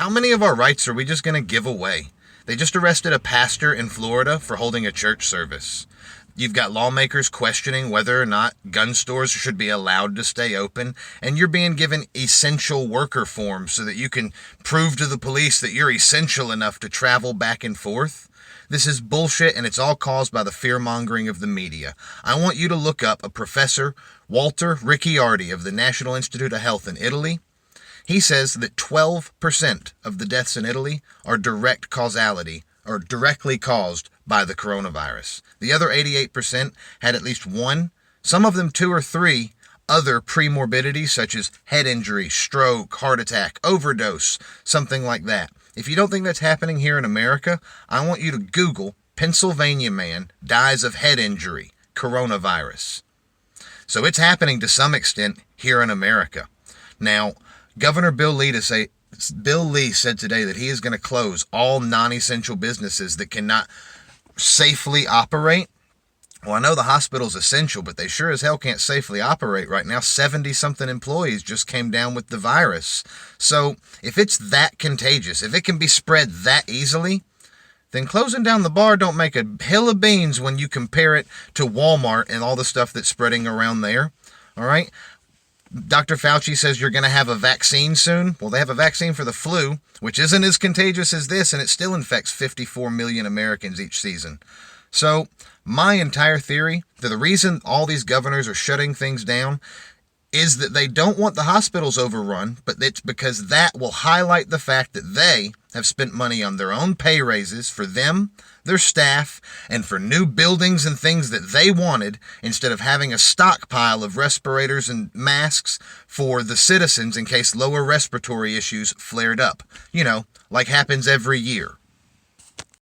How many of our rights are we just going to give away? They just arrested a pastor in Florida for holding a church service. You've got lawmakers questioning whether or not gun stores should be allowed to stay open, and you're being given essential worker forms so that you can prove to the police that you're essential enough to travel back and forth. This is bullshit, and it's all caused by the fear-mongering of the media. I want you to look up a Professor Walter Ricciardi of the National Institute of Health in Italy. He says that 12% of the deaths in Italy are direct causality, or directly caused by the coronavirus. The other 88% had at least one, some of them 2 or 3, other premorbidities such as head injury, stroke, heart attack, overdose, something like that. If you don't think that's happening here in America, I want you to Google Pennsylvania man dies of head injury, coronavirus. So it's happening to some extent here in America. Now, Governor Bill Lee said today that he is going to close all non-essential businesses that cannot safely operate. Well, I know the hospital's essential, but they sure as hell can't safely operate right now. 70-something employees just came down with the virus. So if it's that contagious, if it can be spread that easily, then closing down the bar don't make a hill of beans when you compare it to Walmart and all the stuff that's spreading around there. All right? Dr. Fauci says you're going to have a vaccine soon. Well, they have a vaccine for the flu, which isn't as contagious as this, and it still infects 54 million Americans each season. So my entire theory, the reason all these governors are shutting things down, is that they don't want the hospitals overrun, but it's because that will highlight the fact that they have spent money on their own pay raises for them, their staff, and for new buildings and things that they wanted, instead of having a stockpile of respirators and masks for the citizens in case lower respiratory issues flared up. You know, like happens every year.